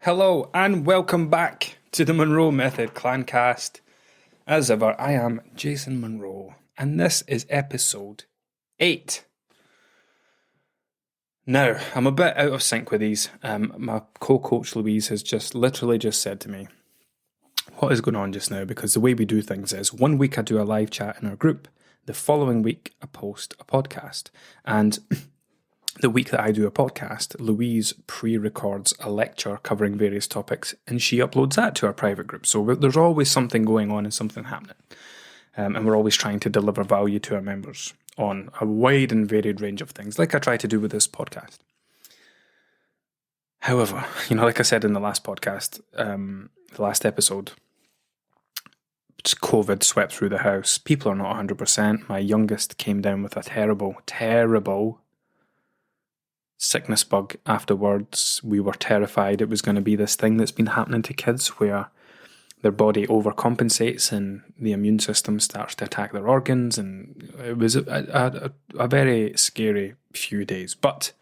Hello and welcome back to the Monroe Method Clancast. As ever, I am Jason Monroe and this is episode 8. Now, I'm a bit out of sync with these. My co-coach Louise has literally just said to me, what is going on just now? Because the way we do things is 1 week I do a live chat in our group, the following week I post a podcast, and the week that I do a podcast, Louise pre-records a lecture covering various topics and she uploads that to our private group. So there's always something going on and something happening. And we're always trying to deliver value to our members on a wide and varied range of things, like I try to do with this podcast. However, like I said in the last podcast, the last episode, COVID swept through the house. People are not 100%. My youngest came down with a terrible sickness bug afterwards. We were terrified it was going to be this thing that's been happening to kids where their body overcompensates and the immune system starts to attack their organs, and it was a very scary few days, but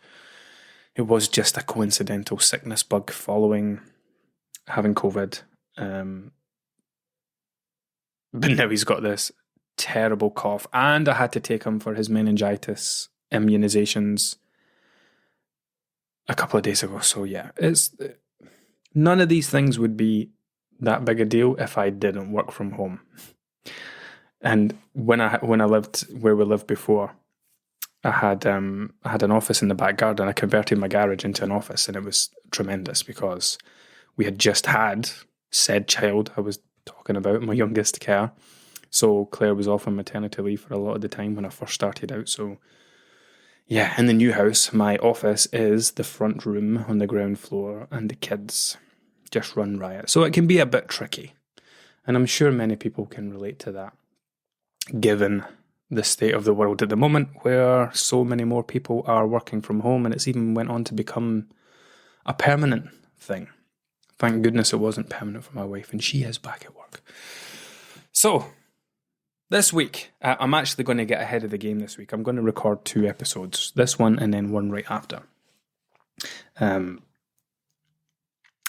it was just a coincidental sickness bug following having COVID. But now he's got this terrible cough and I had to take him for his meningitis immunizations a couple of days ago. So yeah, none of these things would be that big a deal if I didn't work from home. And when I lived where we lived before, I had an office in the back garden. I converted my garage into an office, and it was tremendous because we had just had said child I was talking about, my youngest Claire. So Claire was off on maternity leave for a lot of the time when I first started out. So yeah, in the new house, my office is the front room on the ground floor and the kids just run riot. So it can be a bit tricky. And I'm sure many people can relate to that, given the state of the world at the moment where so many more people are working from home and it's even went on to become a permanent thing. Thank goodness it wasn't permanent for my wife and she is back at work. So this week, I'm actually going to get ahead of the game this week. I'm going to record 2 episodes, this one and then one right after.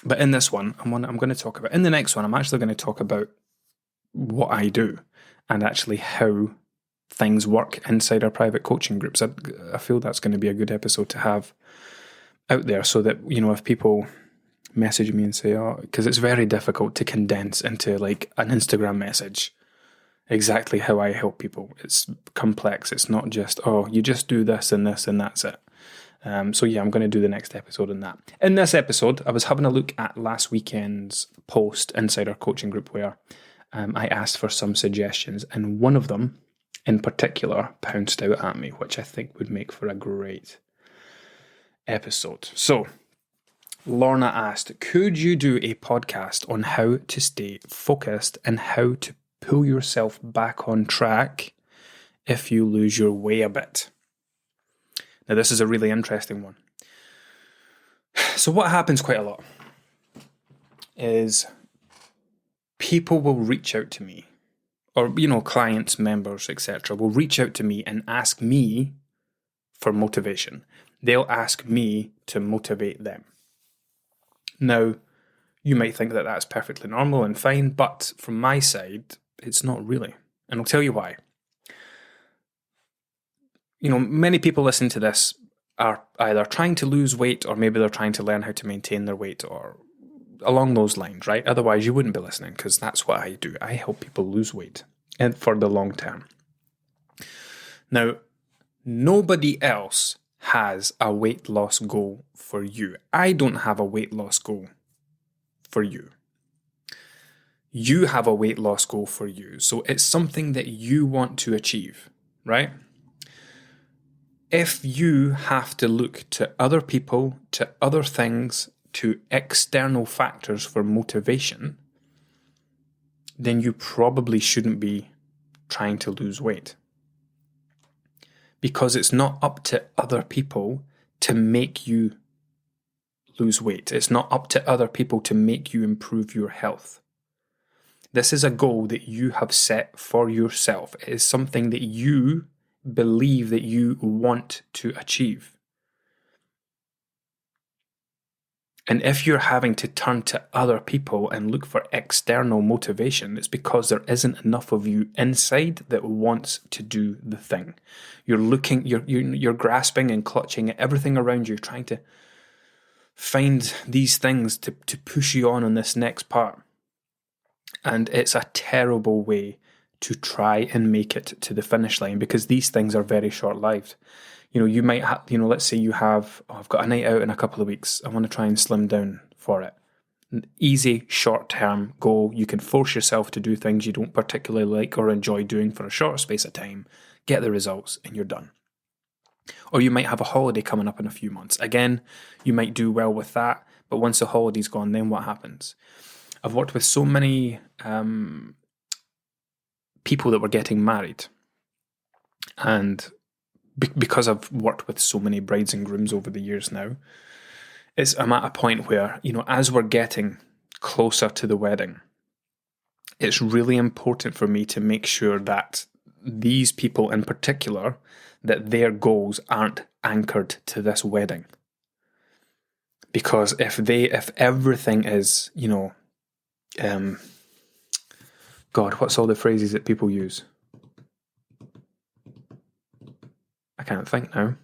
But in this one, I'm going to talk about, in the next one, I'm actually going to talk about what I do and actually how things work inside our private coaching groups. I feel that's going to be a good episode to have out there so that, if people message me and say, because it's very difficult to condense into like an Instagram message exactly how I help people. It's complex. It's not just, you just do this and that's it. So yeah, I'm going to do the next episode on that. In this episode, I was having a look at last weekend's post inside our coaching group where I asked for some suggestions, and one of them in particular pounced out at me, which I think would make for a great episode. So Lorna asked, could you do a podcast on how to stay focused and how to pull yourself back on track if you lose your way a bit? Now, this is a really interesting one. So what happens quite a lot is people will reach out to me, or, clients, members, etc., will reach out to me and ask me for motivation. They'll ask me to motivate them. Now, you might think that that's perfectly normal and fine, but from my side, it's not really. And I'll tell you why. Many people listening to this are either trying to lose weight or maybe they're trying to learn how to maintain their weight or along those lines, right? Otherwise, you wouldn't be listening because that's what I do. I help people lose weight and for the long term. Now, nobody else has a weight loss goal for you. I don't have a weight loss goal for you. You have a weight loss goal for you. So it's something that you want to achieve, right? If you have to look to other people, to other things, to external factors for motivation, then you probably shouldn't be trying to lose weight. Because it's not up to other people to make you lose weight. It's not up to other people to make you improve your health. This is a goal that you have set for yourself. It is something that you believe that you want to achieve. And if you're having to turn to other people and look for external motivation, it's because there isn't enough of you inside that wants to do the thing. You're grasping and clutching at everything around you, trying to find these things to push you on this next part. And it's a terrible way to try and make it to the finish line, because these things are very short-lived. You might have, let's say you have, I've got a night out in a couple of weeks. I want to try and slim down for it. An easy, short-term goal. You can force yourself to do things you don't particularly like or enjoy doing for a short space of time, get the results, and you're done. Or you might have a holiday coming up in a few months. Again, you might do well with that, but once the holiday's gone, then what happens? I've worked with so many people that were getting married, and because I've worked with so many brides and grooms over the years now, I'm at a point where, as we're getting closer to the wedding, it's really important for me to make sure that these people in particular, that their goals aren't anchored to this wedding. Because if everything is, God, what's all the phrases that people use? I can't think now.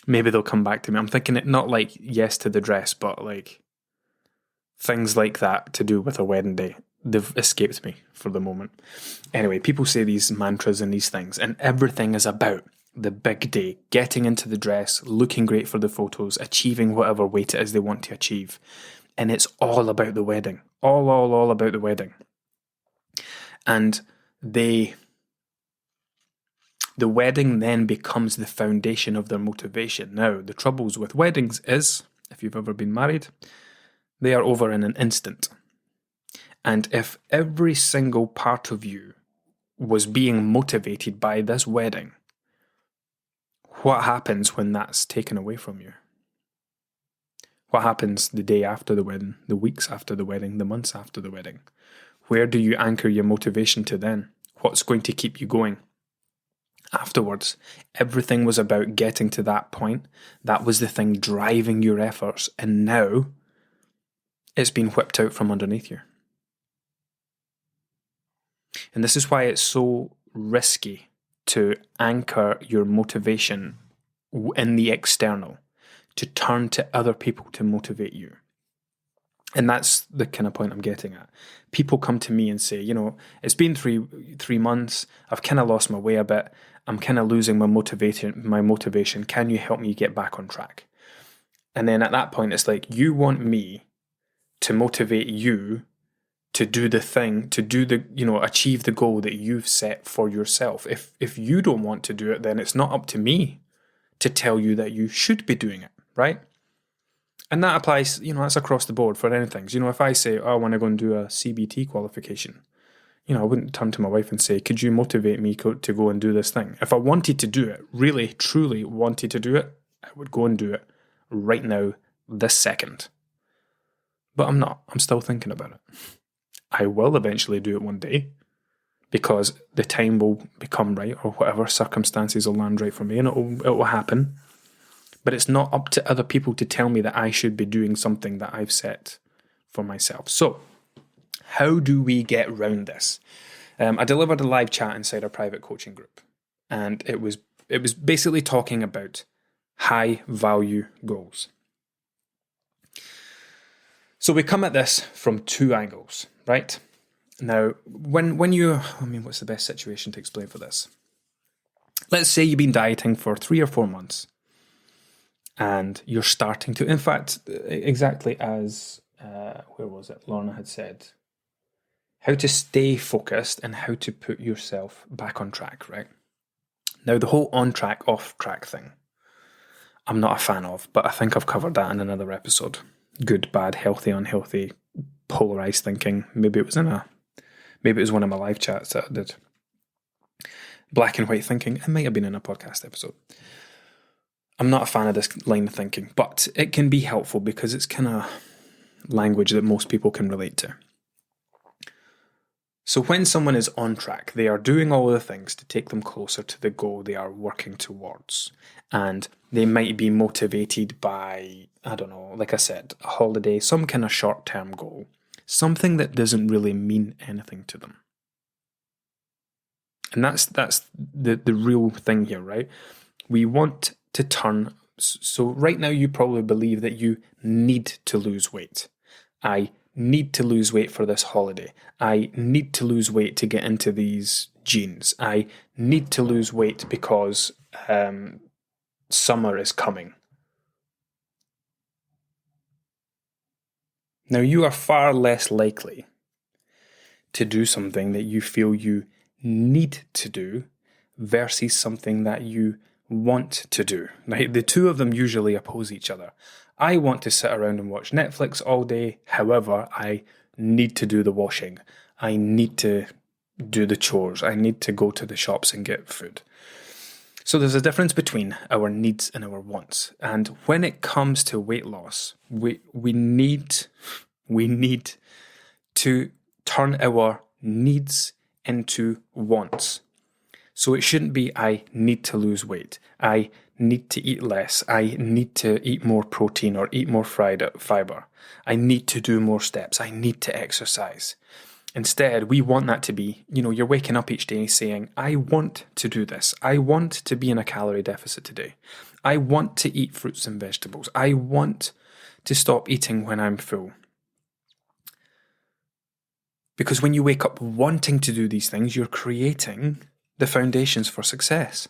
Maybe they'll come back to me. I'm thinking it not like yes to the dress, but like things like that to do with a wedding day. They've escaped me for the moment. Anyway, people say these mantras and these things, and everything is about the big day, getting into the dress, looking great for the photos, achieving whatever weight it is they want to achieve. And it's all about the wedding. All about the wedding. And the wedding then becomes the foundation of their motivation. Now, the troubles with weddings is, if you've ever been married, they are over in an instant. And if every single part of you was being motivated by this wedding, what happens when that's taken away from you? What happens the day after the wedding, the weeks after the wedding, the months after the wedding? Where do you anchor your motivation to then? What's going to keep you going? Afterwards, everything was about getting to that point. That was the thing driving your efforts, and now it's been whipped out from underneath you. And this is why it's so risky to anchor your motivation in the external, to turn to other people to motivate you. And that's the kind of point I'm getting at. People come to me and say, it's been three months. I've kind of lost my way a bit. I'm kind of losing my motivation. Can you help me get back on track? And then at that point, it's like, you want me to motivate you to do the thing, achieve the goal that you've set for yourself. If you don't want to do it, then it's not up to me to tell you that you should be doing it, right? And that applies, that's across the board for anything. If I say, I want to go and do a CBT qualification, I wouldn't turn to my wife and say, could you motivate me to go and do this thing? If I wanted to do it, really, truly wanted to do it, I would go and do it right now, this second. But I'm not. I'm still thinking about it. I will eventually do it one day, because the time will become right, or whatever circumstances will land right for me, and it will happen. But it's not up to other people to tell me that I should be doing something that I've set for myself. So, how do we get around this? I delivered a live chat inside our private coaching group, and it was basically talking about high value goals. So we come at this from two angles, right? Now, what's the best situation to explain for this? Let's say you've been dieting for 3 or 4 months, and you're starting to, in fact, exactly as, where was it? Lorna had said, how to stay focused and how to put yourself back on track, right? Now, the whole on track, off track thing, I'm not a fan of, but I think I've covered that in another episode. Good, bad, healthy, unhealthy, polarized thinking. Maybe it was one of my live chats that I did. Black and white thinking. It might have been in a podcast episode. I'm not a fan of this line of thinking, but it can be helpful because it's kind of language that most people can relate to. So when someone is on track, they are doing all the things to take them closer to the goal they are working towards. And they might be motivated by, I don't know, like I said, a holiday, some kind of short-term goal, something that doesn't really mean anything to them. And that's the real thing here, right? We want to turn. So right now you probably believe that you need to lose weight. I need to lose weight for this holiday. I need to lose weight to get into these jeans. I need to lose weight because summer is coming. Now you are far less likely to do something that you feel you need to do versus something that you want to do. Right? The two of them usually oppose each other. I want to sit around and watch Netflix all day. However, I need to do the washing. I need to do the chores. I need to go to the shops and get food. So there's a difference between our needs and our wants. And when it comes to weight loss, we need to turn our needs into wants. So it shouldn't be, I need to lose weight. I need to eat less. I need to eat more protein or eat more fiber. I need to do more steps. I need to exercise. Instead, we want that to be, you're waking up each day saying, I want to do this. I want to be in a calorie deficit today. I want to eat fruits and vegetables. I want to stop eating when I'm full. Because when you wake up wanting to do these things, you're creating the foundations for success.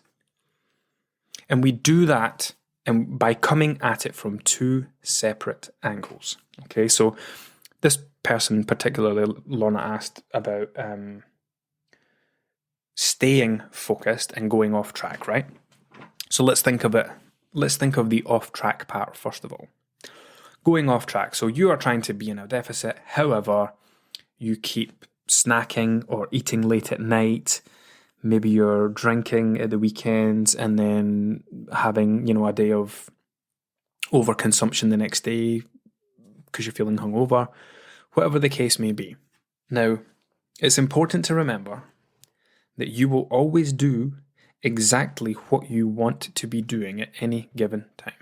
And we do that by coming at it from two separate angles. Okay, so this person, particularly Lorna, asked about staying focused and going off track, right? So let's think of it. Let's think of the off track part first of all. Going off track. So you are trying to be in a deficit. However, you keep snacking or eating late at night. Maybe you're drinking at the weekends and then having, a day of overconsumption the next day because you're feeling hungover. Whatever the case may be. Now, it's important to remember that you will always do exactly what you want to be doing at any given time.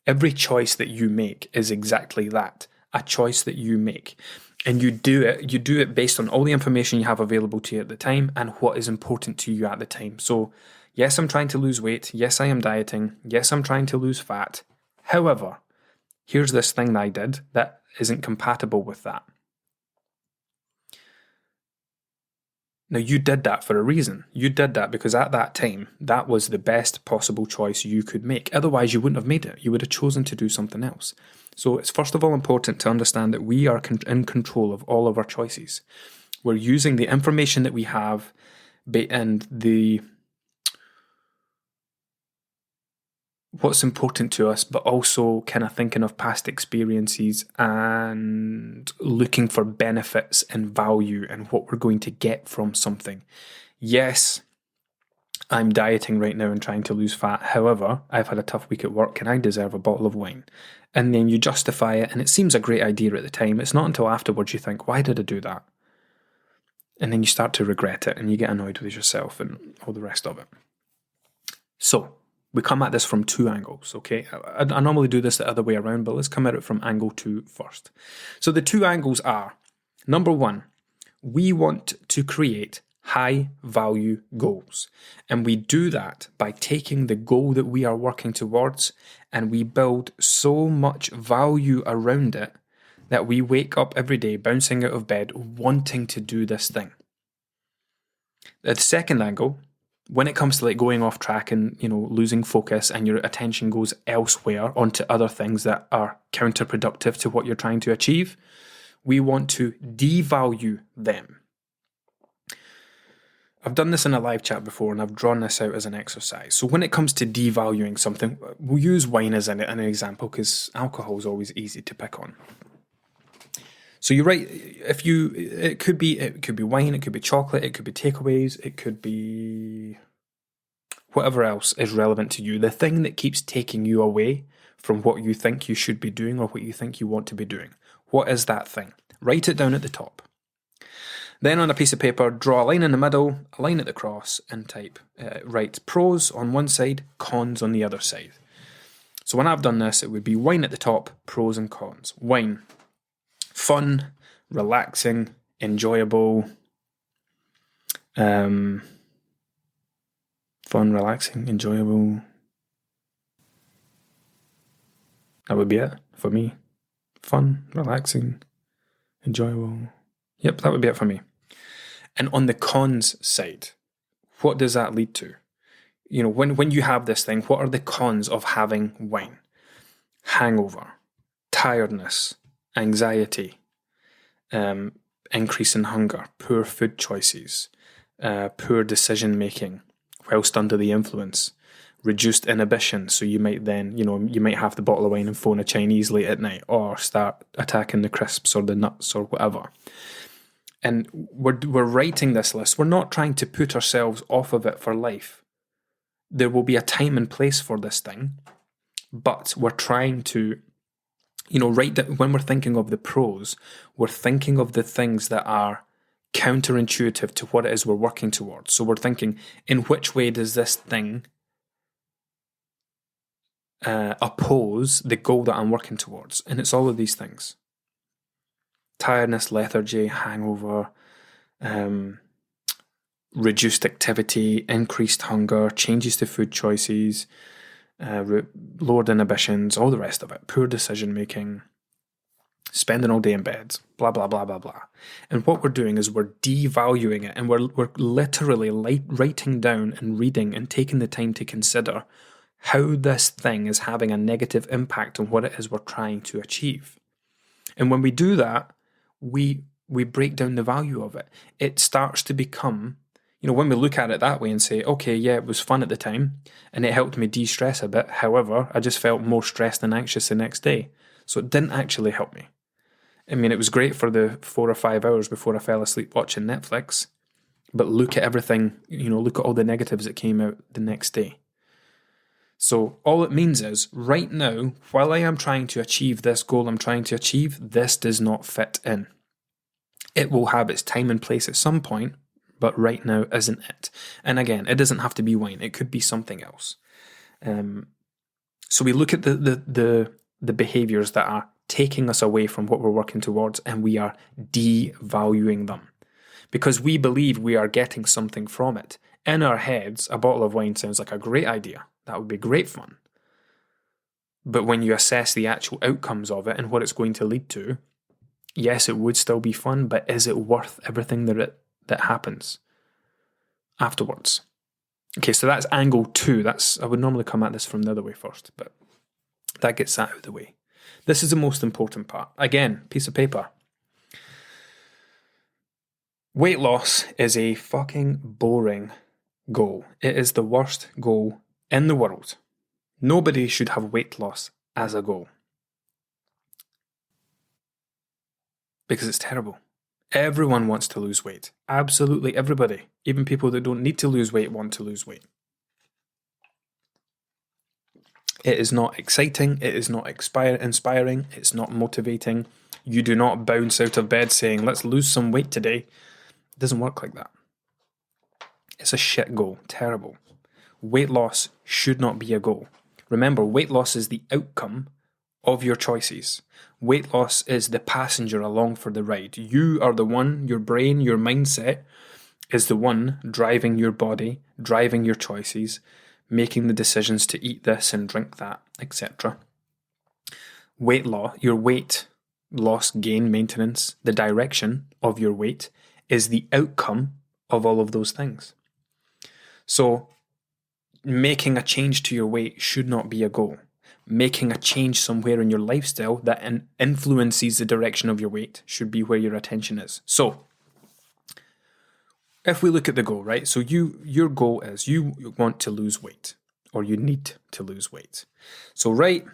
Every choice that you make is exactly that, a choice that you make. And you do it based on all the information you have available to you at the time and what is important to you at the time. So, yes, I'm trying to lose weight. Yes, I am dieting. Yes, I'm trying to lose fat. However, here's this thing that I did that isn't compatible with that. Now, you did that for a reason. You did that because at that time, that was the best possible choice you could make. Otherwise, you wouldn't have made it. You would have chosen to do something else. So it's first of all important to understand that we are in control of all of our choices. We're using the information that we have and what's important to us, but also kind of thinking of past experiences and looking for benefits and value and what we're going to get from something. Yes, I'm dieting right now and trying to lose fat. However, I've had a tough week at work and I deserve a bottle of wine. And then you justify it and it seems a great idea at the time. It's not until afterwards you think, why did I do that? And then you start to regret it and you get annoyed with yourself and all the rest of it. So, we come at this from two angles, okay? I normally do this the other way around, but let's come at it from angle 2 first. So the two angles are, number one, we want to create high value goals. And we do that by taking the goal that we are working towards and we build so much value around it that we wake up every day bouncing out of bed wanting to do this thing. The second angle, when it comes to like going off track and, losing focus and your attention goes elsewhere onto other things that are counterproductive to what you're trying to achieve, we want to devalue them. I've done this in a live chat before and I've drawn this out as an exercise. So when it comes to devaluing something, we'll use wine as an example because alcohol is always easy to pick on. So you're right, it could be wine, it could be chocolate, it could be takeaways, it could be whatever else is relevant to you. The thing that keeps taking you away from what you think you should be doing or what you think you want to be doing. What is that thing? Write it down at the top. Then on a piece of paper, draw a line in the middle, a line at the cross, and type, write pros on one side, cons on the other side. So when I've done this, it would be wine at the top, pros and cons. Wine, fun, relaxing, enjoyable. Fun, relaxing, enjoyable. That would be it for me. Fun, relaxing, enjoyable. Yep, that would be it for me. And on the cons side, what does that lead to? You know, when you have this thing, what are the cons of having wine? Hangover, tiredness, anxiety, increase in hunger, poor food choices, poor decision making whilst under the influence, reduced inhibition. So you might then, you might have the bottle of wine and phone a Chinese late at night, or start attacking the crisps or the nuts or whatever. And we're writing this list. We're not trying to put ourselves off of it for life. There will be a time and place for this thing, but we're trying to, write that when we're thinking of the pros, we're thinking of the things that are counterintuitive to what it is we're working towards. So we're thinking, in which way does this thing oppose the goal that I'm working towards? And it's all of these things. Tiredness, lethargy, hangover, reduced activity, increased hunger, changes to food choices, lowered inhibitions, all the rest of it, poor decision making, spending all day in bed, blah, blah, blah, blah, blah. And what we're doing is we're devaluing it, and we're literally writing down and reading and taking the time to consider how this thing is having a negative impact on what it is we're trying to achieve. And when we do that, we break down the value of it. It starts to become, when we look at it that way and say, okay, yeah, it was fun at the time and it helped me de-stress a bit. However, I just felt more stressed and anxious the next day. So it didn't actually help me. I mean, it was great for the 4 or 5 hours before I fell asleep watching Netflix, but look at everything, look at all the negatives that came out the next day. So all it means is, right now, while I am trying to achieve this goal I'm trying to achieve, this does not fit in. It will have its time and place at some point, but right now isn't it. And again, it doesn't have to be wine. It could be something else. So we look at the behaviours that are taking us away from what we're working towards, and we are devaluing them because we believe we are getting something from it. In our heads, a bottle of wine sounds like a great idea. That would be great fun. But when you assess the actual outcomes of it and what it's going to lead to, yes, it would still be fun, but is it worth everything that happens afterwards? Okay, so that's angle 2. I would normally come at this from the other way first, but that gets that out of the way. This is the most important part. Again, piece of paper. Weight loss is a fucking boring goal. It is the worst goal in the world. Nobody should have weight loss as a goal, because it's terrible. Everyone wants to lose weight. Absolutely everybody. Even people that don't need to lose weight want to lose weight. It is not exciting. It is not inspiring. It's not motivating. You do not bounce out of bed saying, let's lose some weight today. It doesn't work like that. It's a shit goal. Terrible. Weight loss should not be a goal. Remember, weight loss is the outcome of your choices. Weight loss is the passenger along for the ride. You are the one, your brain, your mindset is the one driving your body, driving your choices, making the decisions to eat this and drink that, etc. Your weight loss, gain, maintenance, the direction of your weight is the outcome of all of those things. So making a change to your weight should not be a goal. Making a change somewhere in your lifestyle that influences the direction of your weight should be where your attention is. So if we look at the goal, right? So your goal is you want to lose weight, or you need to lose weight. So write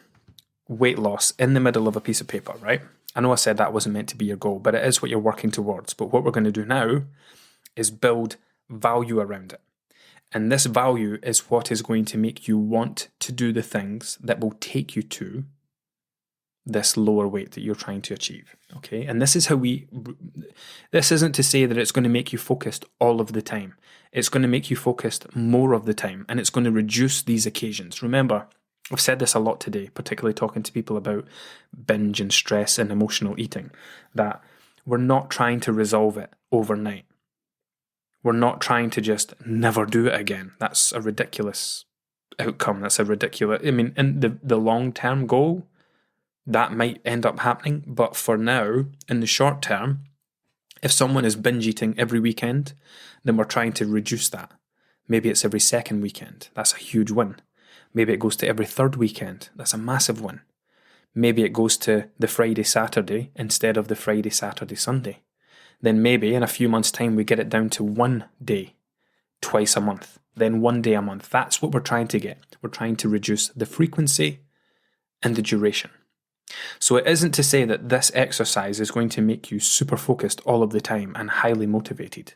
weight loss in the middle of a piece of paper, right? I know I said that wasn't meant to be your goal, but it is what you're working towards. But what we're going to do now is build value around it. And this value is what is going to make you want to do the things that will take you to this lower weight that you're trying to achieve. Okay, and this is how this isn't to say that it's going to make you focused all of the time. It's going to make you focused more of the time, and it's going to reduce these occasions. Remember, I've said this a lot today, particularly talking to people about binge and stress and emotional eating, that we're not trying to resolve it overnight. We're not trying to just never do it again. That's a ridiculous outcome. That's a ridiculous... I mean, in the long-term goal, that might end up happening. But for now, in the short term, if someone is binge eating every weekend, then we're trying to reduce that. Maybe it's every second weekend. That's a huge win. Maybe it goes to every third weekend. That's a massive win. Maybe it goes to the Friday, Saturday instead of the Friday, Saturday, Sunday. Then maybe in a few months' time we get it down to 1 day, twice a month, then 1 day a month. That's what we're trying to get. We're trying to reduce the frequency and the duration. So it isn't to say that this exercise is going to make you super focused all of the time and highly motivated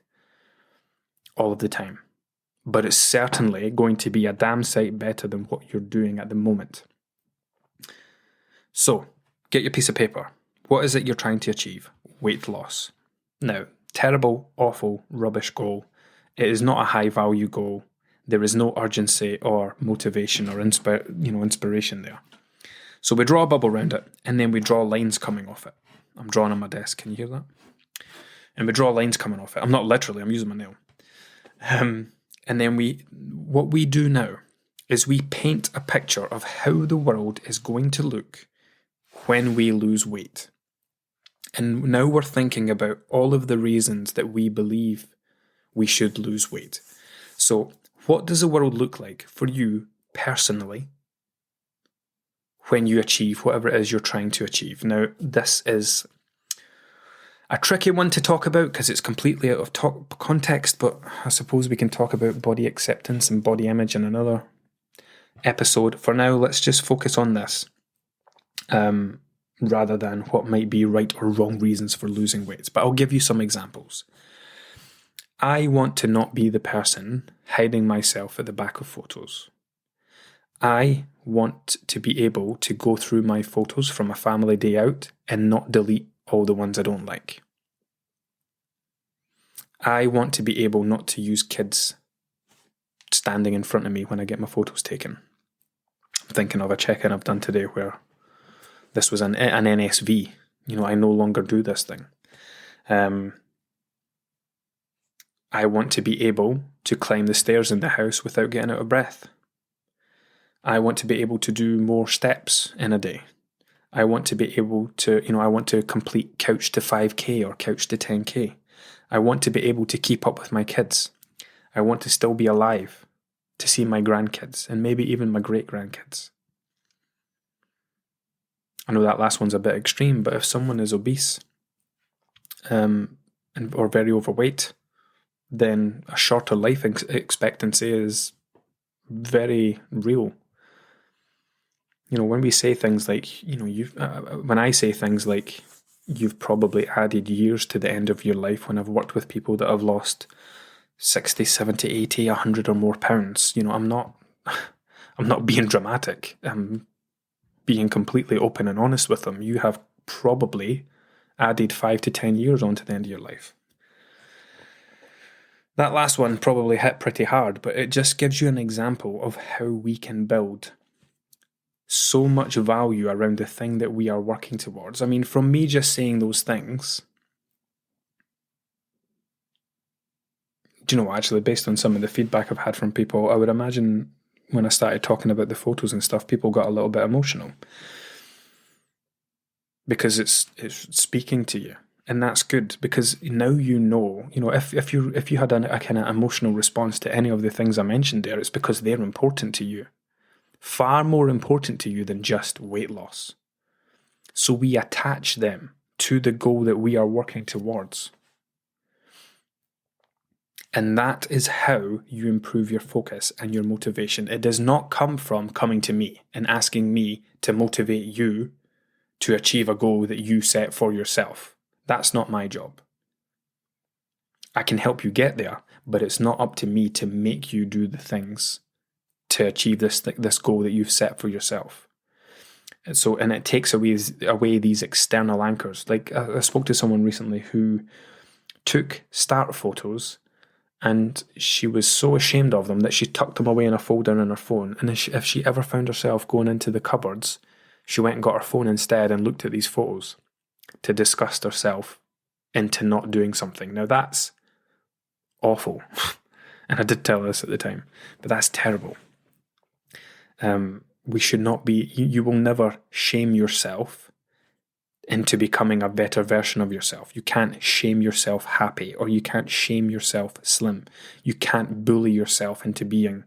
all of the time. But it's certainly going to be a damn sight better than what you're doing at the moment. So, get your piece of paper. What is it you're trying to achieve? Weight loss. Now, terrible, awful, rubbish goal. It is not a high value goal. There is no urgency or motivation or inspiration there. So we draw a bubble around it, and then we draw lines coming off it. I'm drawing on my desk. Can you hear that? And we draw lines coming off it. I'm not literally. I'm using my nail. And then what we do now is we paint a picture of how the world is going to look when we lose weight. And now we're thinking about all of the reasons that we believe we should lose weight. So what does the world look like for you personally when you achieve whatever it is you're trying to achieve? Now, this is a tricky one to talk about because it's completely out of context, but I suppose we can talk about body acceptance and body image in another episode. For now, let's just focus on this. Rather than what might be right or wrong reasons for losing weight. But I'll give you some examples. I want to not be the person hiding myself at the back of photos. I want to be able to go through my photos from a family day out and not delete all the ones I don't like. I want to be able not to use kids standing in front of me when I get my photos taken. I'm thinking of a check-in I've done today where this was an NSV. I no longer do this thing. I want to be able to climb the stairs in the house without getting out of breath. I want to be able to do more steps in a day. I want to be able to, I want to complete couch to 5K or couch to 10K. I want to be able to keep up with my kids. I want to still be alive to see my grandkids and maybe even my great-grandkids. I know that last one's a bit extreme, but if someone is obese or very overweight, then a shorter life expectancy is very real. When we say things like, when I say things like, you've probably added years to the end of your life, when I've worked with people that have lost 60, 70, 80, 100 or more pounds, I'm not being dramatic. I'm being completely open and honest with them. You have probably added 5 to 10 years onto the end of your life. That last one probably hit pretty hard, but it just gives you an example of how we can build so much value around the thing that we are working towards. I mean, from me just saying those things, actually, based on some of the feedback I've had from people, I would imagine when I started talking about the photos and stuff, people got a little bit emotional because it's speaking to you, and that's good because now if you had a kind of emotional response to any of the things I mentioned there, it's because they're important to you, far more important to you than just weight loss. So we attach them to the goal that we are working towards. And that is how you improve your focus and your motivation. It does not come from coming to me and asking me to motivate you to achieve a goal that you set for yourself. That's not my job. I can help you get there, but it's not up to me to make you do the things to achieve this goal that you've set for yourself. So, and it takes away these external anchors. Like I spoke to someone recently who took start photos, and she was so ashamed of them that she tucked them away in a folder in her phone. And if she ever found herself going into the cupboards, she went and got her phone instead and looked at these photos to disgust herself into not doing something. Now that's awful. And I did tell her this at the time, but that's terrible. We should not be, you will never shame yourself into becoming a better version of yourself. You can't shame yourself happy, or you can't shame yourself slim. You can't bully yourself into being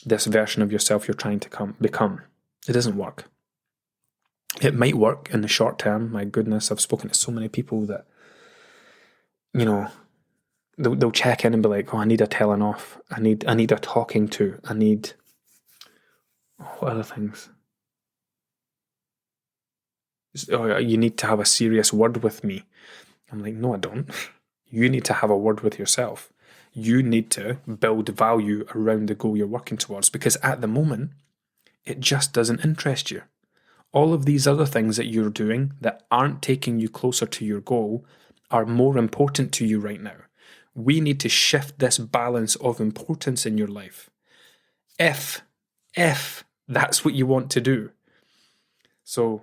this version of yourself you're trying to become. It doesn't work. It might work in the short term. My goodness, I've spoken to so many people that, they'll check in and be like, oh, I need a telling off. I need a talking to. I need, what other things? Oh, you need to have a serious word with me. I'm like, no, I don't. You need to have a word with yourself. You need to build value around the goal you're working towards, because at the moment, it just doesn't interest you. All of these other things that you're doing that aren't taking you closer to your goal are more important to you right now. We need to shift this balance of importance in your life. If that's what you want to do. So,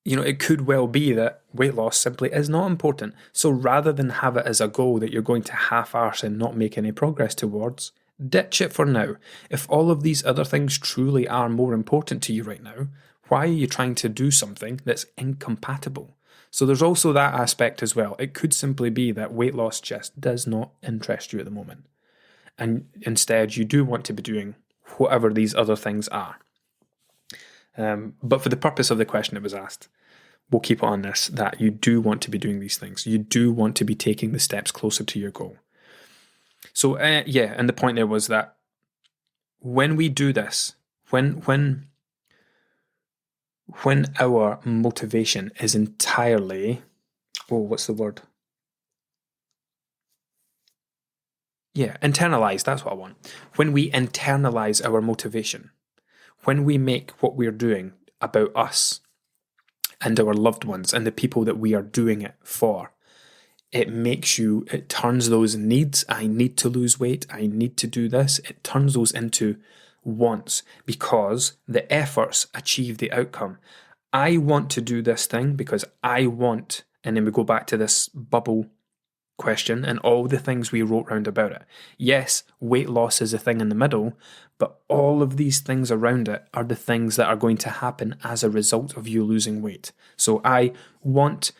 it could well be that weight loss simply is not important. So rather than have it as a goal that you're going to half-arse and not make any progress towards, ditch it for now. If all of these other things truly are more important to you right now, why are you trying to do something that's incompatible? So there's also that aspect as well. It could simply be that weight loss just does not interest you at the moment. And instead, you do want to be doing whatever these other things are. But for the purpose of the question it was asked, we'll keep it on this, that you do want to be doing these things. You do want to be taking the steps closer to your goal. So, and the point there was that when we do this, when our motivation is entirely, what's the word? Yeah, internalize, that's what I want. When we internalize our motivation, when we make what we're doing about us and our loved ones and the people that we are doing it for, it turns those needs, I need to lose weight, I need to do this, it turns those into wants, because the efforts achieve the outcome. I want to do this thing because I want, and then we go back to this bubble question and all the things we wrote round about it. Yes, weight loss is a thing in the middle, but all of these things around it are the things that are going to happen as a result of you losing weight. So I want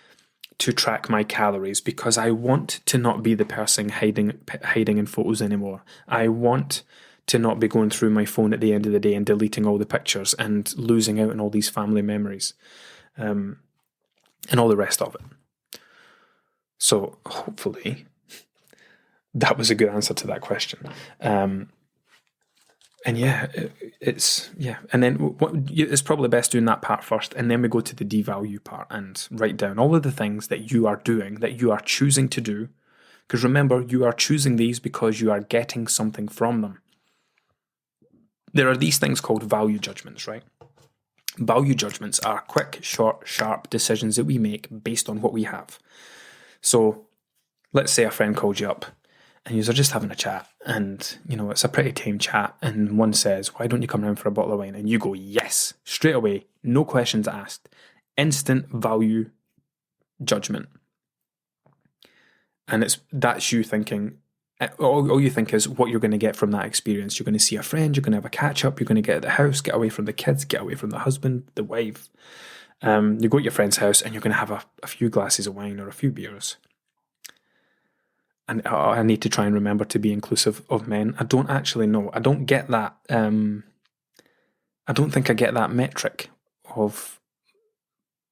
to track my calories because I want to not be the person hiding in photos anymore. I want to not be going through my phone at the end of the day and deleting all the pictures and losing out on all these family memories, and all the rest of it. So hopefully that was a good answer to that question. And then it's probably best doing that part first, and then we go to the devalue part and write down all of the things that you are doing, that you are choosing to do. Because remember, you are choosing these because you are getting something from them. There are these things called value judgments, right? Value judgments are quick, short, sharp decisions that we make based on what we have. So let's say a friend called you up and you're just having a chat, and it's a pretty tame chat, and one says, why don't you come round for a bottle of wine? And you go, yes, straight away, no questions asked. Instant value judgment. And that's you thinking, all you think is what you're going to get from that experience. You're going to see a friend, you're going to have a catch up, you're going to get at the house, get away from the kids, get away from the husband, the wife. You go to your friend's house and you're going to have a few glasses of wine or a few beers. And I need to try and remember to be inclusive of men. I don't actually know. I don't get that. I don't think I get that metric of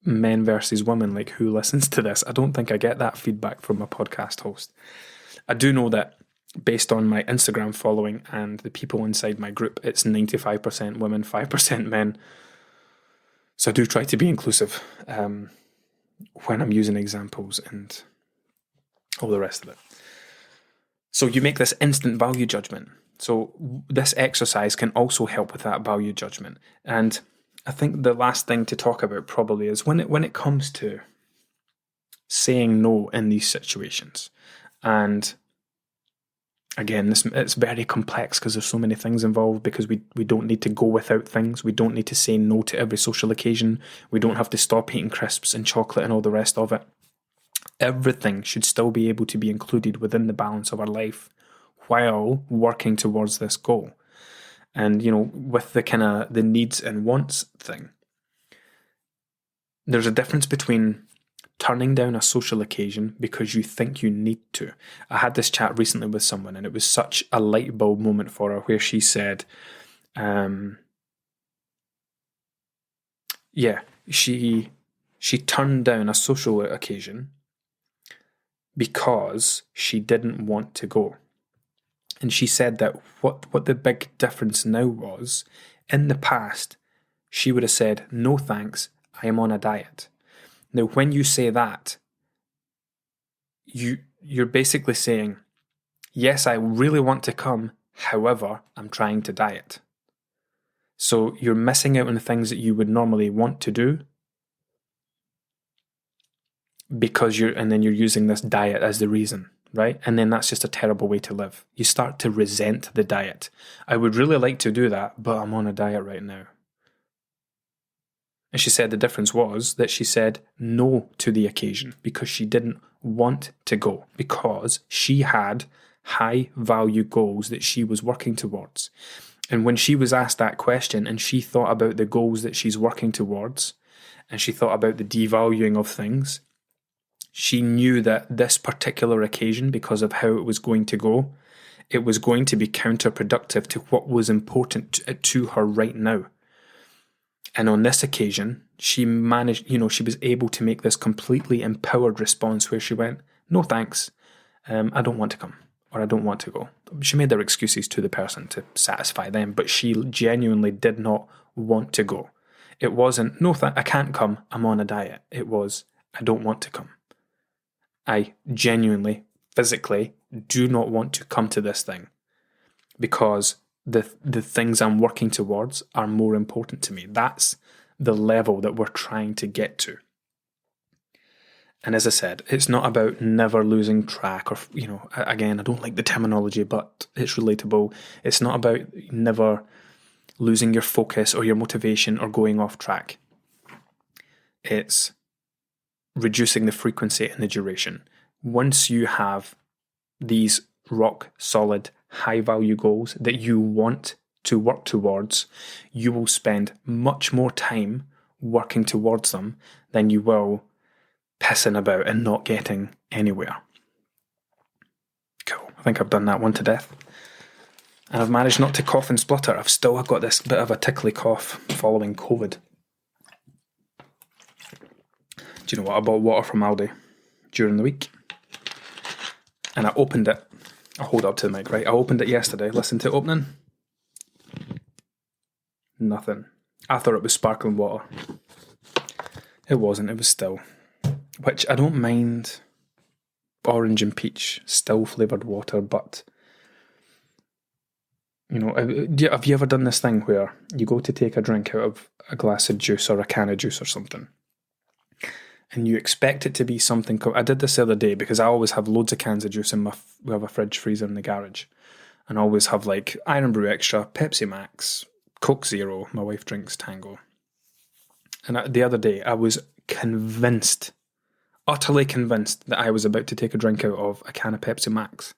men versus women, like who listens to this. I don't think I get that feedback from a podcast host. I do know that based on my Instagram following and the people inside my group, it's 95% women, 5% men. So I do try to be inclusive when I'm using examples and all the rest of it. So you make this instant value judgment. So this exercise can also help with that value judgment. And I think the last thing to talk about probably is when it comes to saying no in these situations. And again, it's very complex because there's so many things involved, because we don't need to go without things. We don't need to say no to every social occasion. We don't have to stop eating crisps and chocolate and all the rest of it. Everything should still be able to be included within the balance of our life while working towards this goal. And, with the kind of the needs and wants thing, there's a difference between turning down a social occasion because you think you need to. I had this chat recently with someone, and it was such a light bulb moment for her, where she said, she turned down a social occasion because she didn't want to go. And she said that what the big difference now was, in the past, she would have said, no thanks, I am on a diet. Now, when you say that, you're basically saying, yes, I really want to come, however, I'm trying to diet. So you're missing out on the things that you would normally want to do, because you're using this diet as the reason, right? And then that's just a terrible way to live. You start to resent the diet. I would really like to do that, but I'm on a diet right now. And she said the difference was that she said no to the occasion because she didn't want to go, because she had high value goals that she was working towards. And when she was asked that question and she thought about the goals that she's working towards, and she thought about the devaluing of things, she knew that this particular occasion, because of how it was going to go, it was going to be counterproductive to what was important to her right now. And on this occasion, she managed, she was able to make this completely empowered response where she went, no thanks, I don't want to come, or I don't want to go. She made their excuses to the person to satisfy them, but she genuinely did not want to go. It wasn't, I can't come, I'm on a diet. It was, I don't want to come. I genuinely, physically do not want to come to this thing because the things I'm working towards are more important to me. That's the level that we're trying to get to. And as I said, it's not about never losing track, or, again, I don't like the terminology, but it's relatable. It's not about never losing your focus or your motivation or going off track. It's reducing the frequency and the duration. Once you have these rock solid, high value goals that you want to work towards, you will spend much more time working towards them than you will pissing about and not getting anywhere. Cool. I think I've done that one to death. And I've managed not to cough and splutter. I've still got this bit of a tickly cough following COVID. Do you know what? I bought water from Aldi during the week. And I opened it. I'll hold it up to the mic, right? I opened it yesterday. Listen to opening. Nothing. I thought it was sparkling water. It wasn't. It was still. Which I don't mind orange and peach still flavoured water, but have you ever done this thing where you go to take a drink out of a glass of juice or a can of juice or something, and you expect it to be something? I did this the other day because I always have loads of cans of juice in we have a fridge freezer in the garage, and I always have like Iron Brew Extra, Pepsi Max, Coke Zero. My wife drinks Tango. And the other day I was utterly convinced that I was about to take a drink out of a can of Pepsi Max,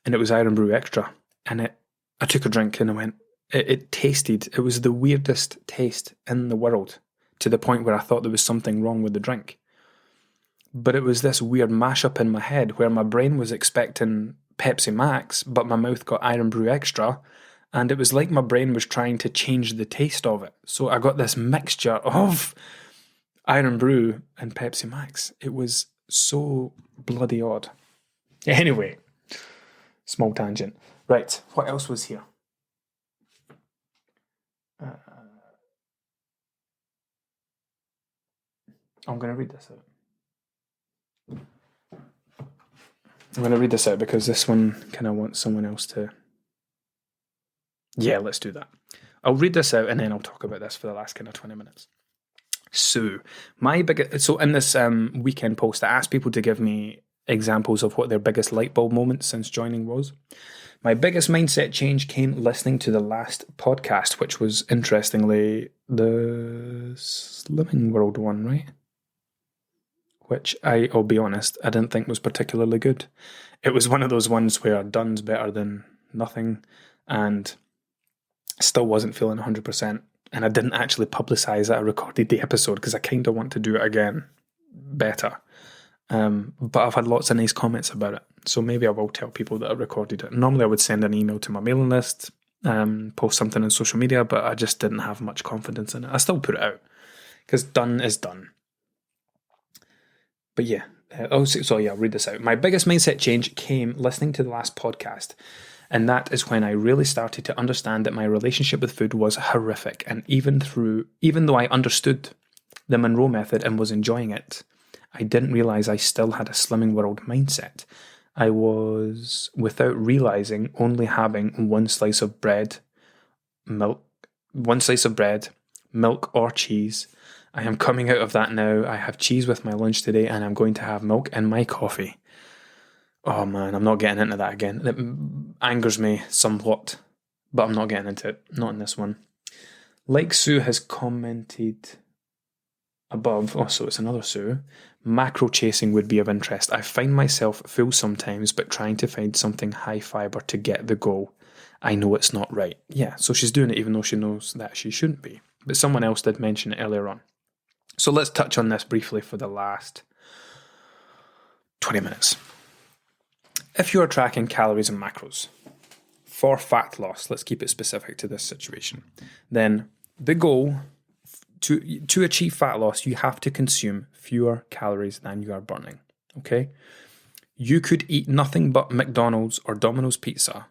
and it was Iron Brew Extra. And I took a drink and I went, it was the weirdest taste in the world, to the point where I thought there was something wrong with the drink. But it was this weird mashup in my head where my brain was expecting Pepsi Max, but my mouth got Iron Brew Extra, and it was like my brain was trying to change the taste of it. So I got this mixture of Iron Brew and Pepsi Max. It was so bloody odd. Anyway, small tangent. Right, what else was here? I'm going to read this out. I'm going to read this out because this one kind of wants someone else to... Yeah, let's do that. I'll read this out and then I'll talk about this for the last kind of 20 minutes. So in this weekend post, I asked people to give me examples of what their biggest light bulb moments since joining was. My biggest mindset change came listening to the last podcast, which was, interestingly, the Slimming World one, right? Which I'll be honest, I didn't think was particularly good. It was one of those ones where done's better than nothing, and still wasn't feeling 100%. And I didn't actually publicise that I recorded the episode because I kind of want to do it again better. But I've had lots of nice comments about it. So maybe I will tell people that I recorded it. Normally I would send an email to my mailing list, post something on social media, but I just didn't have much confidence in it. I still put it out because done is done. But yeah, I'll read this out. My biggest mindset change came listening to the last podcast. And that is when I really started to understand that my relationship with food was horrific. And even though I understood the Monroe method and was enjoying it, I didn't realize I still had a Slimming World mindset. I was, without realizing, only having one slice of bread, milk or cheese. I am coming out of that now. I have cheese with my lunch today and I'm going to have milk in my coffee. Oh man, I'm not getting into that again. It angers me somewhat, but I'm not getting into it. Not in this one. Like Sue has commented above, so it's another Sue, macro chasing would be of interest. I find myself full sometimes, but trying to find something high fibre to get the goal. I know it's not right. Yeah, so she's doing it even though she knows that she shouldn't be. But someone else did mention it earlier on. So let's touch on this briefly for the last 20 minutes. If you are tracking calories and macros for fat loss, let's keep it specific to this situation, then the goal to achieve fat loss, you have to consume fewer calories than you are burning, okay? You could eat nothing but McDonald's or Domino's pizza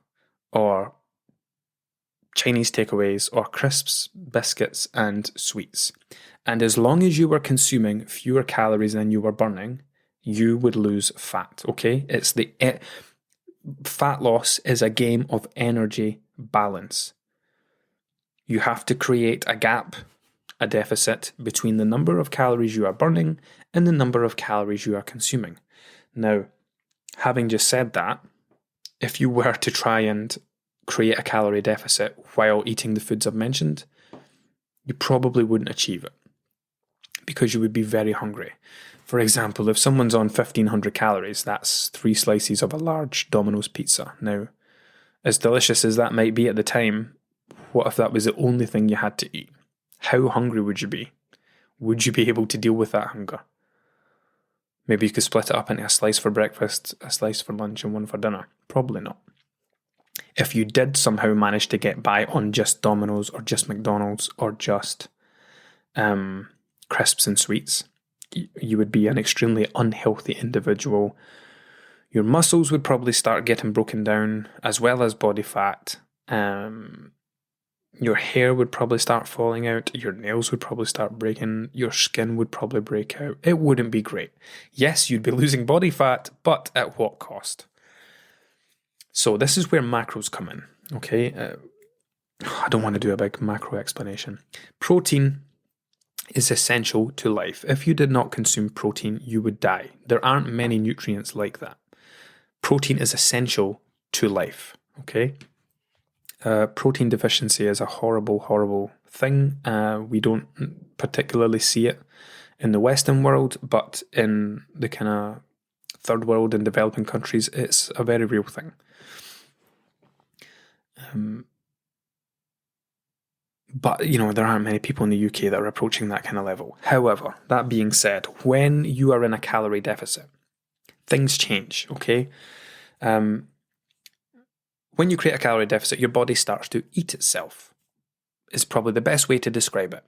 or Chinese takeaways or crisps, biscuits and sweets. And as long as you were consuming fewer calories than you were burning, you would lose fat, okay? Fat loss is a game of energy balance. You have to create a gap, a deficit between the number of calories you are burning and the number of calories you are consuming. Now, having just said that, if you were to try and create a calorie deficit while eating the foods I've mentioned, you probably wouldn't achieve it because you would be very hungry. For example, if someone's on 1,500 calories, that's 3 slices of a large Domino's pizza. Now, as delicious as that might be at the time, what if that was the only thing you had to eat? How hungry would you be? Would you be able to deal with that hunger? Maybe you could split it up into a slice for breakfast, a slice for lunch, and one for dinner. Probably not. If you did somehow manage to get by on just Domino's or just McDonald's or just crisps and sweets, you would be an extremely unhealthy individual. Your muscles would probably start getting broken down, as well as body fat. Your hair would probably start falling out. Your nails would probably start breaking. Your skin would probably break out. It wouldn't be great. Yes, you'd be losing body fat, but at what cost? So this is where macros come in, okay? I don't want to do a big macro explanation. Protein is essential to life. If you did not consume protein, you would die. There aren't many nutrients like that. Protein is essential to life, okay? Protein deficiency is a horrible, horrible thing. We don't particularly see it in the Western world, but in the kind of third world and developing countries, it's a very real thing. But, there aren't many people in the UK that are approaching that kind of level. However, that being said, when you are in a calorie deficit, things change, okay? When you create a calorie deficit, your body starts to eat itself. Is probably the best way to describe it.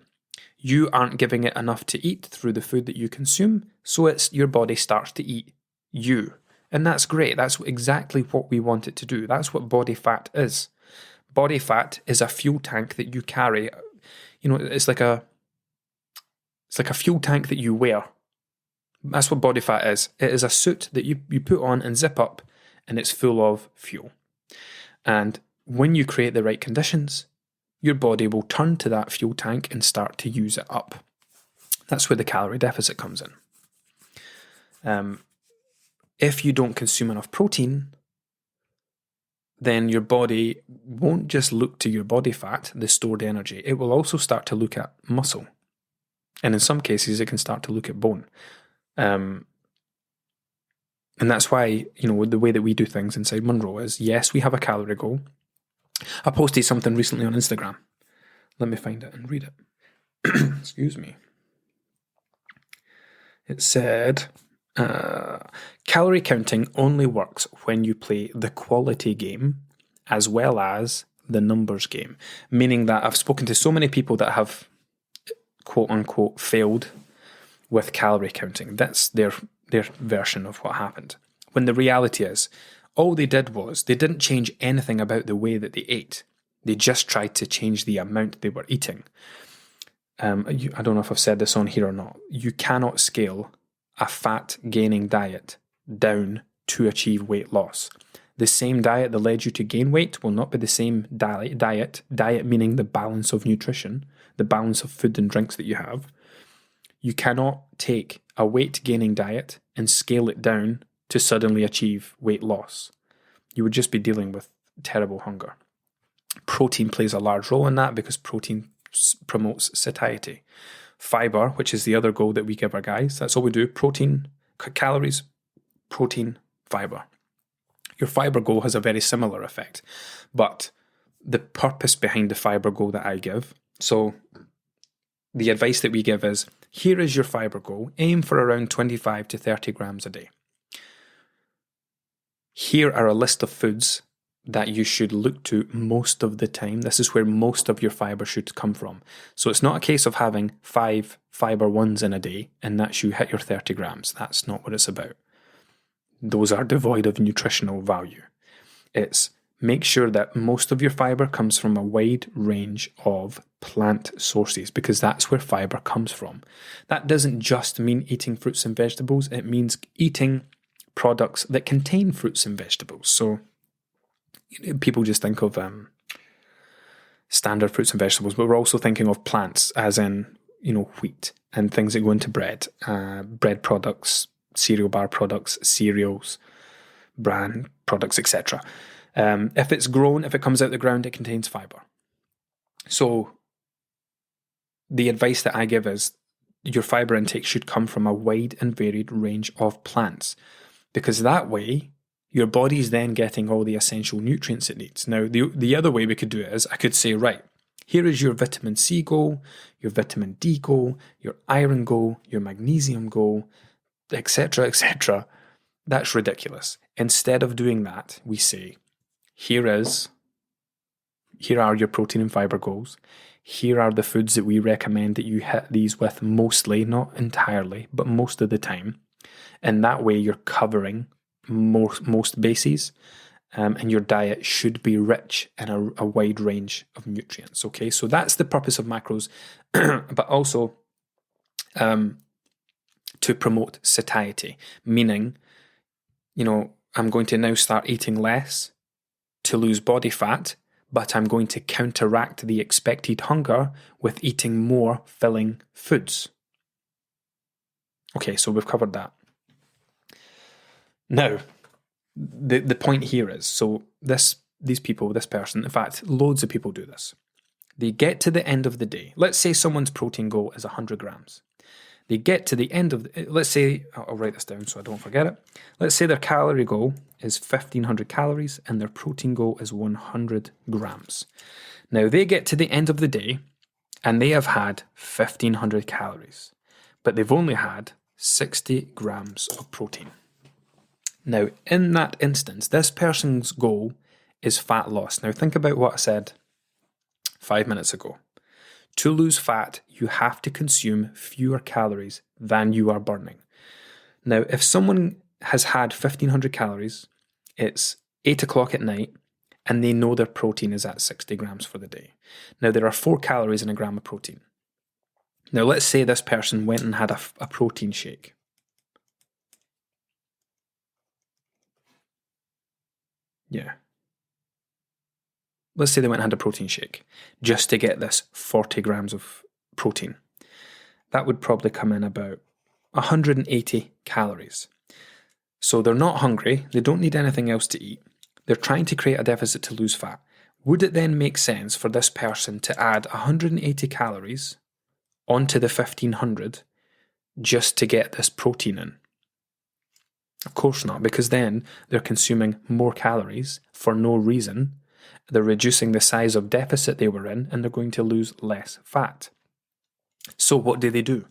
You aren't giving it enough to eat through the food that you consume, so your body starts to eat you. And that's great. That's exactly what we want it to do. That's what body fat is. Body fat is a fuel tank that you carry. It's like a fuel tank that you wear. That's what body fat is. It is a suit that you put on and zip up, and it's full of fuel. And when you create the right conditions, your body will turn to that fuel tank and start to use it up. That's where the calorie deficit comes in. If you don't consume enough protein, then your body won't just look to your body fat, the stored energy. It will also start to look at muscle. And in some cases, it can start to look at bone. And that's why, the way that we do things inside Monroe is, yes, we have a calorie goal. I posted something recently on Instagram. Let me find it and read it. Excuse me. It said, calorie counting only works when you play the quality game as well as the numbers game. Meaning that I've spoken to so many people that have, quote unquote, failed with calorie counting. That's their version of what happened. When the reality is, all they did was they didn't change anything about the way that they ate. They just tried to change the amount they were eating. I don't know if I've said this on here or not. You cannot scale a fat-gaining diet down to achieve weight loss. The same diet that led you to gain weight will not be the same diet meaning the balance of nutrition, the balance of food and drinks that you have. You cannot take a weight-gaining diet and scale it down to suddenly achieve weight loss. You would just be dealing with terrible hunger. Protein plays a large role in that because protein promotes satiety. Fiber, which is the other goal that we give our guys, that's all we do. Protein, calories, protein, fiber. Your fiber goal has a very similar effect, but the purpose behind the fiber goal that I give, so the advice that we give is, here is your fiber goal, aim for around 25 to 30 grams a day. Here are a list of foods that you should look to most of the time. This is where most of your fiber should come from. So it's not a case of having 5 fiber ones in a day and that's you hit your 30 grams. That's not what it's about. Those are devoid of nutritional value. It's make sure that most of your fiber comes from a wide range of plant sources, because that's where fiber comes from. That doesn't just mean eating fruits and vegetables. It means eating products that contain fruits and vegetables. So people just think of standard fruits and vegetables, but we're also thinking of plants, as in, wheat and things that go into bread, bread products, cereal bar products, cereals, bran products, etc. If it's grown, if it comes out the ground, it contains fiber. So the advice that I give is your fiber intake should come from a wide and varied range of plants, because that way your body's then getting all the essential nutrients it needs. Now, the other way we could do it is I could say, right, here is your vitamin C goal, your vitamin D goal, your iron goal, your magnesium goal, etc., etc. That's ridiculous. Instead of doing that, we say, here are your protein and fiber goals. Here are the foods that we recommend that you hit these with mostly, not entirely, but most of the time. And that way you're covering most bases, and your diet should be rich in a wide range of nutrients. Okay, so that's the purpose of macros, but also to promote satiety, meaning, I'm going to now start eating less to lose body fat, but I'm going to counteract the expected hunger with eating more filling foods. Okay, so we've covered that. Now, the point here is, so this person, in fact, loads of people do this. They get to the end of the day. Let's say someone's protein goal is 100 grams. They get to the end of, let's say, I'll write this down so I don't forget it. Let's say their calorie goal is 1,500 calories and their protein goal is 100 grams. Now, they get to the end of the day and they have had 1,500 calories, but they've only had 60 grams of protein. Now, in that instance, this person's goal is fat loss. Now, think about what I said 5 minutes ago. To lose fat, you have to consume fewer calories than you are burning. Now, if someone has had 1,500 calories, it's 8 o'clock at night, and they know their protein is at 60 grams for the day. Now, there are 4 calories in a gram of protein. Now, let's say this person went and had a protein shake. Yeah. let's say they went and had a protein shake just to get this 40 grams of protein. That would probably come in about 180 calories. So they're not hungry, they don't need anything else to eat, they're trying to create a deficit to lose fat. Would it then make sense for this person to add 180 calories onto the 1500 just to get this protein in? Of course not, because then they're consuming more calories for no reason. They're reducing the size of deficit they were in, and they're going to lose less fat. So what do?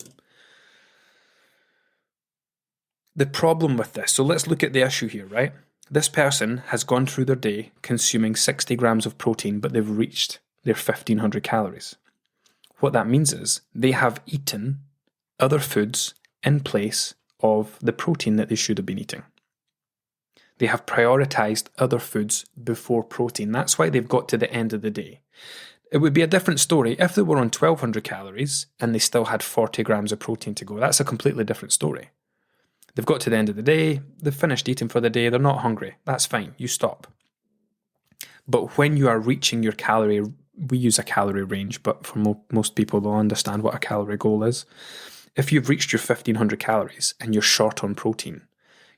The problem with this, so let's look at the issue here, right? This person has gone through their day consuming 60 grams of protein, but they've reached their 1500 calories. What that means is they have eaten other foods in place of the protein that they should have been eating. They have prioritized other foods before protein. That's why they've got to the end of the day. It would be a different story if they were on 1200 calories and they still had 40 grams of protein to go. That's a completely different story. They've got to the end of the day, they've finished eating for the day, they're not hungry. That's fine, you stop. But when you are reaching your calorie, we use a calorie range, but for most people, they'll understand what a calorie goal is. If you've reached your 1500 calories and you're short on protein,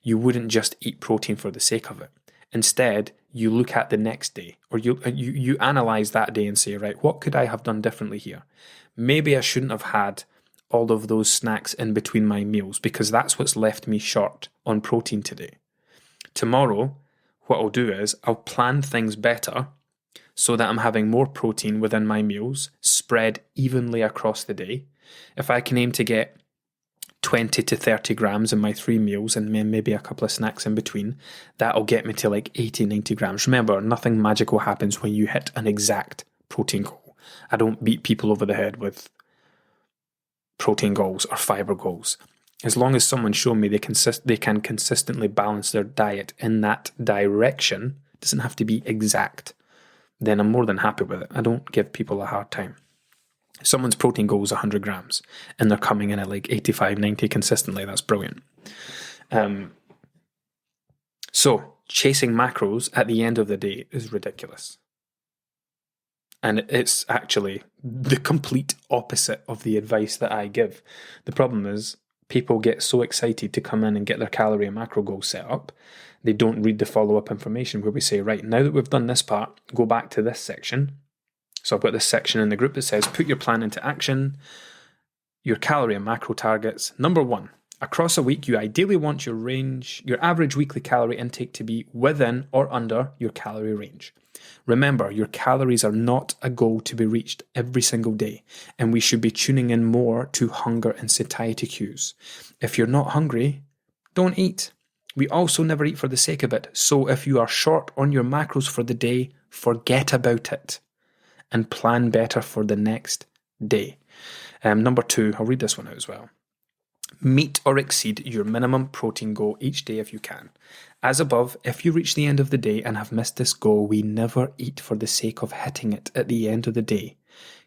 you wouldn't just eat protein for the sake of it. Instead, you look at the next day, or you analyze that day and say, right, what could I have done differently here? Maybe I shouldn't have had all of those snacks in between my meals because that's what's left me short on protein today. Tomorrow, what I'll do is I'll plan things better so that I'm having more protein within my meals spread evenly across the day. If I can aim to get 20 to 30 grams in my 3 meals and then maybe a couple of snacks in between, that'll get me to like 80, 90 grams. Remember, nothing magical happens when you hit an exact protein goal. I don't beat people over the head with protein goals or fiber goals. As long as someone show me they can consistently balance their diet in that direction, it doesn't have to be exact, then I'm more than happy with it. I don't give people a hard time. If someone's protein goal is 100 grams and they're coming in at like 85, 90 consistently, that's brilliant. So chasing macros at the end of the day is ridiculous. And it's actually the complete opposite of the advice that I give. The problem is people get so excited to come in and get their calorie and macro goals set up, they don't read the follow-up information where we say, right, now that we've done this part, go back to this section. So I've got this section in the group that says, put your plan into action, your calorie and macro targets. Number 1, across a week, you ideally want your average weekly calorie intake to be within or under your calorie range. Remember, your calories are not a goal to be reached every single day, and we should be tuning in more to hunger and satiety cues. If you're not hungry, don't eat. We also never eat for the sake of it, so if you are short on your macros for the day, forget about it and plan better for the next day. Number 2, I'll read this one out as well. Meet or exceed your minimum protein goal each day if you can. As above, if you reach the end of the day and have missed this goal, we never eat for the sake of hitting it at the end of the day.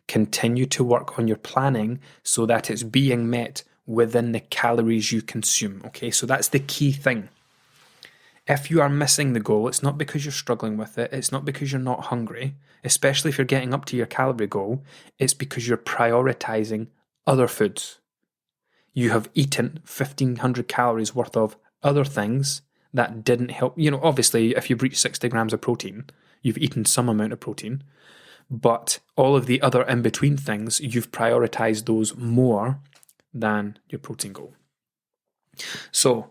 Continue to work on your planning so that it's being met within the calories you consume. Okay, so that's the key thing. If you are missing the goal, it's not because you're struggling with it. It's not because you're not hungry, especially if you're getting up to your calorie goal. It's because you're prioritizing other foods. You have eaten 1,500 calories worth of other things that didn't help. You know, obviously, if you've reached 60 grams of protein, you've eaten some amount of protein. But all of the other in-between things, you've prioritized those more than your protein goal. So,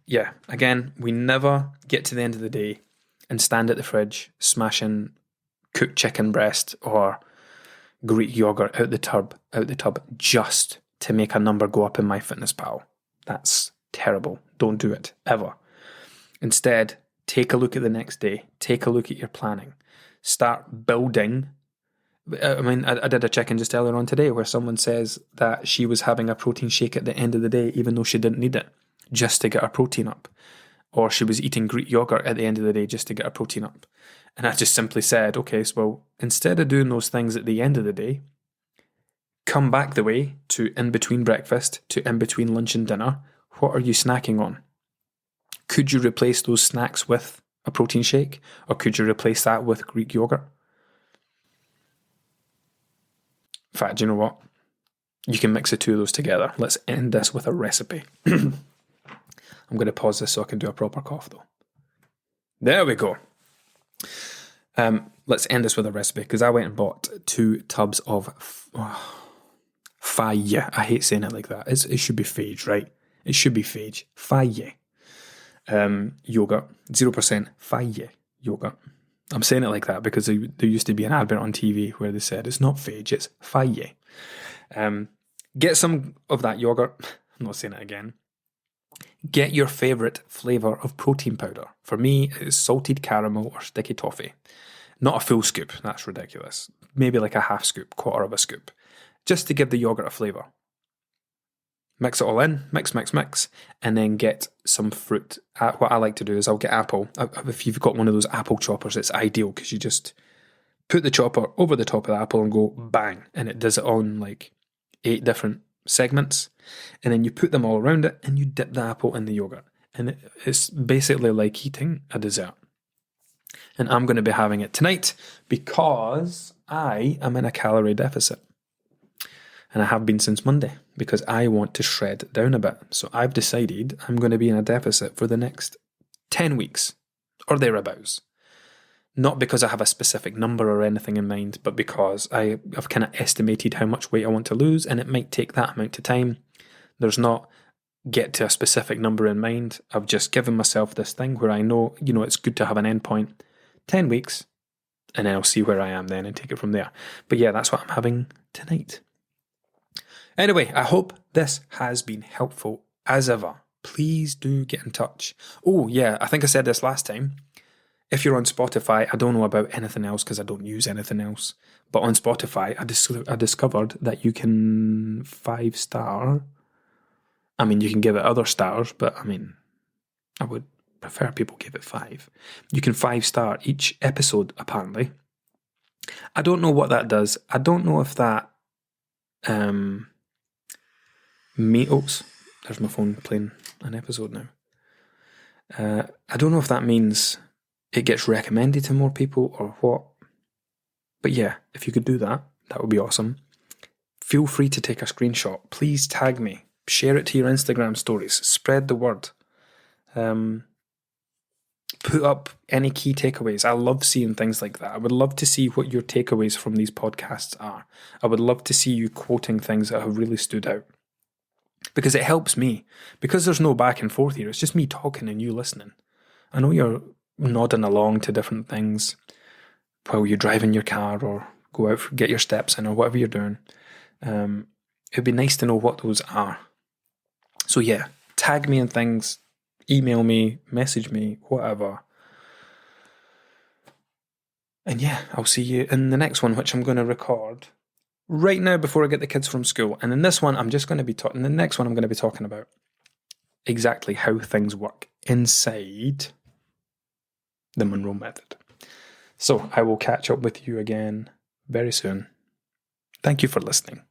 yeah, again, we never get to the end of the day and stand at the fridge smashing cooked chicken breast or Greek yogurt out the tub just to make a number go up in MyFitnessPal. That's terrible. Don't do it, ever. Instead, take a look at the next day. Take a look at your planning. Start building. I mean, I did a check-in just earlier on today where someone says that she was having a protein shake at the end of the day even though she didn't need it, just to get her protein up. Or she was eating Greek yogurt at the end of the day just to get her protein up. And I just simply said, okay, so well, instead of doing those things at the end of the day, come back the way to in between breakfast, to in between lunch and dinner. What are you snacking on? Could you replace those snacks with a protein shake, or could you replace that with Greek yogurt? In fact, do you know what? You can mix the two of those together. Let's end this with a recipe. I'm going to pause this so I can do a proper cough though. There we go. Let's end this with a recipe, because I went and bought 2 tubs of faille. I hate saying it like that. It should be phage, right? It should be phage. Faille. Yogurt. 0% faille yogurt. I'm saying it like that because there used to be an advert on TV where they said it's not phage, it's faille. Get some of that yogurt. I'm not saying it again. Get your favourite flavour of protein powder. For me, it's salted caramel or sticky toffee. Not a full scoop, that's ridiculous. Maybe like a half scoop, quarter of a scoop. Just to give the yogurt a flavour. Mix it all in, mix, and then get some fruit. What I like to do is I'll get apple. If you've got one of those apple choppers, it's ideal because you just put the chopper over the top of the apple and go bang, and it does it on like 8 different segments, and then you put them all around it and you dip the apple in the yogurt, and it's basically like eating a dessert. And I'm going to be having it tonight because I am in a calorie deficit. And I have been since Monday because I want to shred down a bit. So I've decided I'm going to be in a deficit for the next 10 weeks or thereabouts. Not because I have a specific number or anything in mind, but because I've kind of estimated how much weight I want to lose, and it might take that amount of time. There's not get to a specific number in mind. I've just given myself this thing where I know, it's good to have an end point. 10 weeks, and then I'll see where I am then and take it from there. But yeah, that's what I'm having tonight. Anyway, I hope this has been helpful as ever. Please do get in touch. Oh yeah, I think I said this last time. If you're on Spotify, I don't know about anything else because I don't use anything else. But on Spotify, I discovered that you can 5-star. I mean, you can give it other stars, but I mean, I would prefer people give it 5. You can 5-star each episode, apparently. I don't know what that does. I don't know if that... Oops, there's my phone playing an episode now. I don't know if that means it gets recommended to more people or what. But yeah, if you could do that, that would be awesome. Feel free to take a screenshot. Please tag me. Share it to your Instagram stories. Spread the word. Put up any key takeaways. I love seeing things like that. I would love to see what your takeaways from these podcasts are. I would love to see you quoting things that have really stood out. Because it helps me. Because there's no back and forth here. It's just me talking and you listening. I know you're nodding along to different things while you're driving your car or go out, get your steps in or whatever you're doing. It'd be nice to know what those are. So yeah, tag me in things, email me, message me, whatever. And yeah, I'll see you in the next one, which I'm going to record right now before I get the kids from school. And in this one, I'm just going to be talking, the next one I'm going to be talking about exactly how things work inside the Monroe method. So I will catch up with you again very soon. Thank you for listening.